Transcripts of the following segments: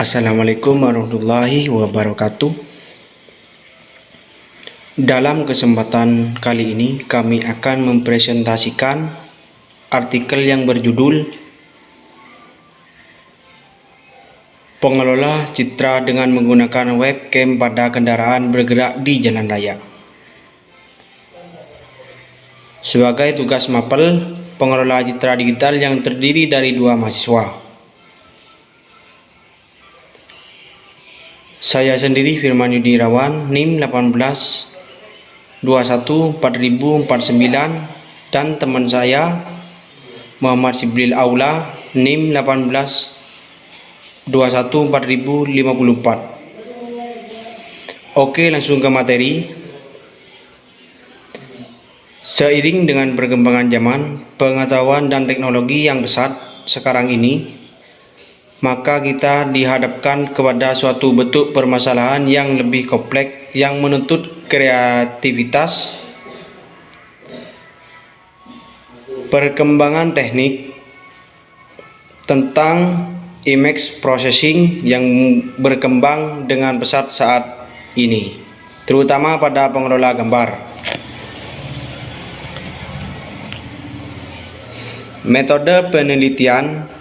Assalamualaikum warahmatullahi wabarakatuh. Dalam kesempatan kali ini kami akan mempresentasikan artikel yang berjudul Pengelola Citra dengan menggunakan webcam pada kendaraan bergerak di jalan raya. Sebagai tugas mapel, pengelola citra digital yang terdiri dari 2 mahasiswa. Saya sendiri Firman Yudi Irawan, NIM 18214049, dan teman saya Muhammad Sibril Aula, NIM 18214054. Oke, langsung ke materi. Seiring dengan perkembangan zaman, pengetahuan dan teknologi yang pesat sekarang ini, maka kita dihadapkan kepada suatu bentuk permasalahan yang lebih kompleks yang menuntut kreativitas. Perkembangan teknik tentang image processing yang berkembang dengan pesat saat ini, terutama pada pengelola gambar. Metode penelitian.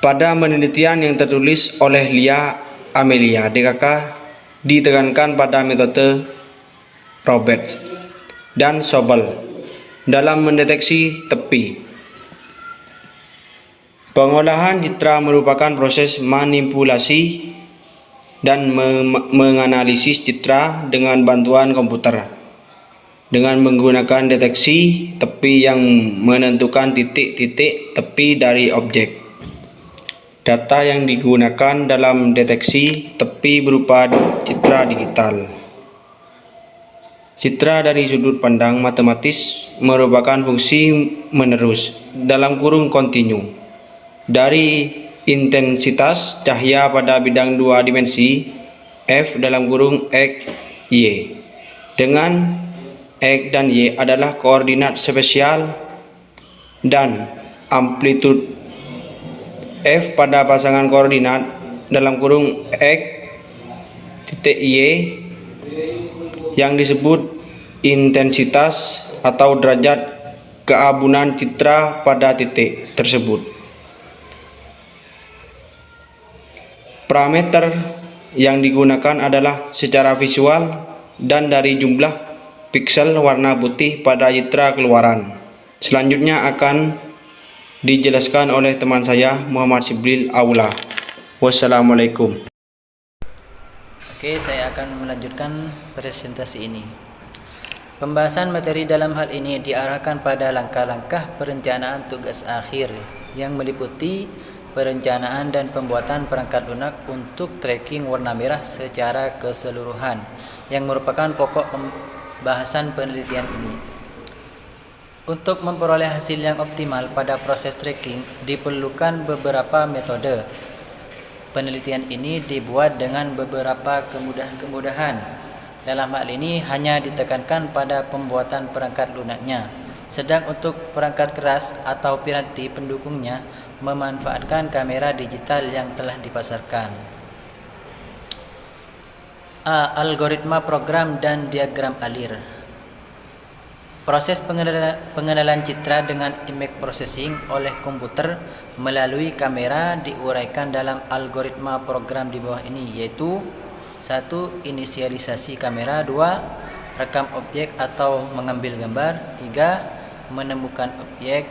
Pada penelitian yang tertulis oleh Lia Amelia DKK ditekankan pada metode Roberts dan Sobel dalam mendeteksi tepi. Pengolahan citra merupakan proses manipulasi dan menganalisis citra dengan bantuan komputer dengan menggunakan deteksi tepi yang menentukan titik-titik tepi dari objek. Data yang digunakan dalam deteksi tepi berupa citra digital. Citra dari sudut pandang matematis merupakan fungsi menerus (kontinu) dari intensitas cahaya pada bidang 2 dimensi F (X, Y), dengan X dan Y adalah koordinat spesial dan amplitude F pada pasangan koordinat (X, Y) yang disebut intensitas atau derajat keabunan citra pada titik tersebut. Parameter yang digunakan adalah secara visual dan dari jumlah piksel warna putih pada citra keluaran. Selanjutnya akan dijelaskan oleh teman saya Muhammad Sibril Aula. Wassalamualaikum. Oke, saya akan melanjutkan presentasi ini. Pembahasan materi dalam hal ini diarahkan pada langkah-langkah perencanaan tugas akhir yang meliputi perencanaan dan pembuatan perangkat lunak untuk tracking warna merah secara keseluruhan, yang merupakan pokok bahasan penelitian ini. Untuk memperoleh hasil yang optimal pada proses tracking diperlukan beberapa metode. Penelitian ini dibuat dengan beberapa kemudahan. Dalam hal ini hanya ditekankan pada pembuatan perangkat lunaknya. Sedang untuk perangkat keras atau piranti pendukungnya memanfaatkan kamera digital yang telah dipasarkan. Algoritma program dan diagram alir. Proses pengenalan citra dengan image processing oleh komputer melalui kamera diuraikan dalam algoritma program di bawah ini, yaitu 1. Inisialisasi kamera, 2. Rekam objek atau mengambil gambar, 3. Menemukan objek,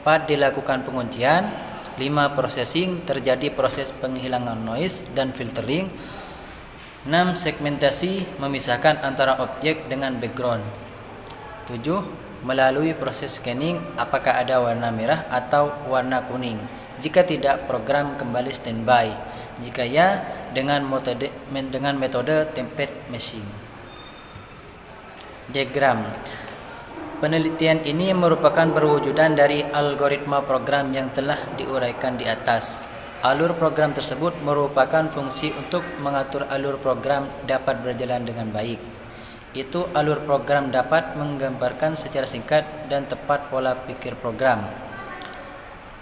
4. Dilakukan penguncian, 5. Processing, terjadi proses penghilangan noise dan filtering, 6. Segmentasi, memisahkan antara objek dengan background, 7. Melalui proses scanning apakah ada warna merah atau warna kuning. Jika tidak, program kembali standby. Jika ya, dengan metode template matching. Diagram. Penelitian ini merupakan perwujudan dari algoritma program yang telah diuraikan di atas. Alur program tersebut merupakan fungsi untuk mengatur alur program dapat berjalan dengan baik. Itu alur program dapat menggambarkan secara singkat dan tepat pola pikir program.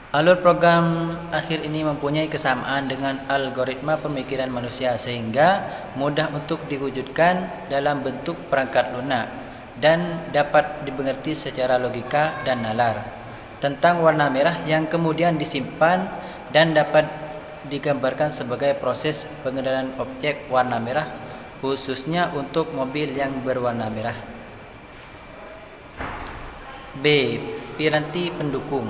Alur program akhir ini mempunyai kesamaan dengan algoritma pemikiran manusia sehingga mudah untuk diwujudkan dalam bentuk perangkat lunak dan dapat dimengerti secara logika dan nalar. Tentang warna merah yang kemudian disimpan dan dapat digambarkan sebagai proses pengenalan objek warna merah khususnya untuk mobil yang berwarna merah. B. Piranti pendukung.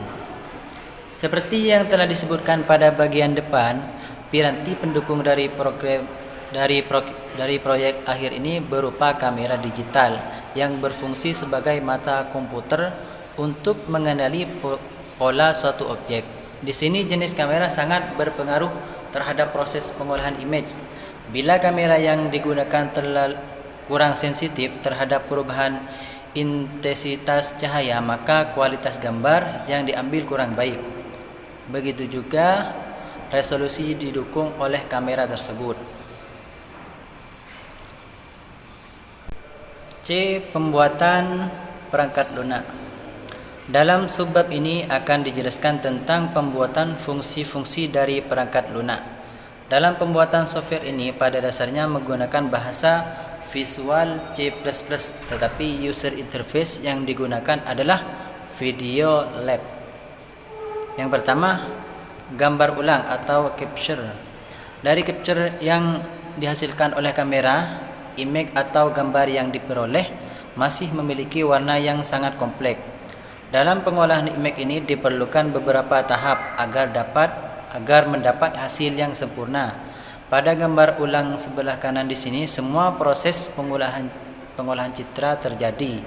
Seperti yang telah disebutkan pada bagian depan, piranti pendukung dari proyek akhir ini berupa kamera digital yang berfungsi sebagai mata komputer untuk mengenali pola suatu objek. Di sini jenis kamera sangat berpengaruh terhadap proses pengolahan image. Bila kamera yang digunakan kurang sensitif terhadap perubahan intensitas cahaya, maka kualitas gambar yang diambil kurang baik. Begitu juga resolusi didukung oleh kamera tersebut. C. Pembuatan perangkat lunak. Dalam subbab ini akan dijelaskan tentang pembuatan fungsi-fungsi dari perangkat lunak. Dalam pembuatan software ini pada dasarnya menggunakan bahasa Visual C++, tetapi user interface yang digunakan adalah Video Lab. Yang pertama, gambar ulang atau capture. Dari capture yang dihasilkan oleh kamera, image atau gambar yang diperoleh masih memiliki warna yang sangat kompleks. Dalam pengolahan image ini diperlukan beberapa tahap agar mendapat hasil yang sempurna. Pada gambar ulang sebelah kanan di sini, semua proses pengolahan citra terjadi,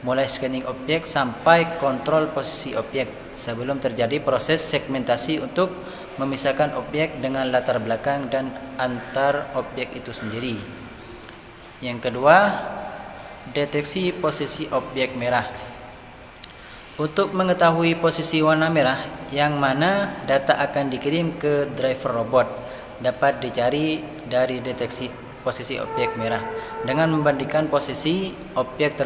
mulai scanning objek sampai kontrol posisi objek sebelum terjadi proses segmentasi untuk memisahkan objek dengan latar belakang dan antar objek itu sendiri. Yang kedua, deteksi posisi objek merah. Untuk mengetahui posisi warna merah yang mana data akan dikirim ke driver robot, dapat dicari dari deteksi posisi objek merah dengan membandingkan posisi objek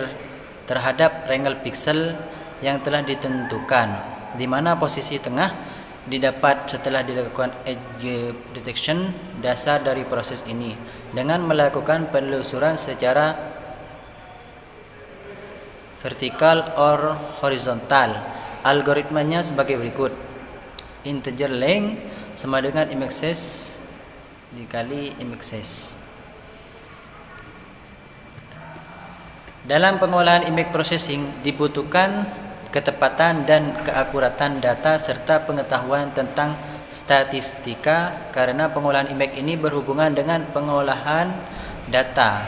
terhadap range pixel yang telah ditentukan, di mana posisi tengah didapat setelah dilakukan edge detection dasar dari proses ini dengan melakukan penelusuran secara vertikal or horizontal. Algoritmanya sebagai berikut: integer length sama dengan image size dikali image size. Dalam pengolahan image processing dibutuhkan ketepatan dan keakuratan data serta pengetahuan tentang statistika karena pengolahan image ini berhubungan dengan pengolahan data.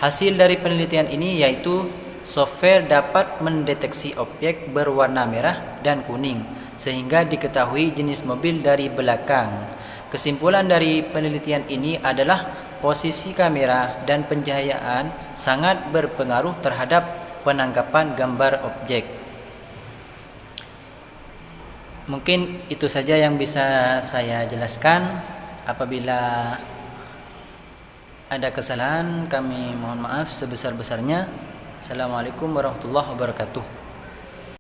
Hasil dari penelitian ini yaitu software dapat mendeteksi objek berwarna merah dan kuning sehingga diketahui jenis mobil dari belakang. Kesimpulan dari penelitian ini adalah posisi kamera dan pencahayaan sangat berpengaruh terhadap penangkapan gambar objek. Mungkin itu saja yang bisa saya jelaskan. Apabila ada kesalahan, kami mohon maaf sebesar-besarnya. Assalamualaikum warahmatullahi wabarakatuh.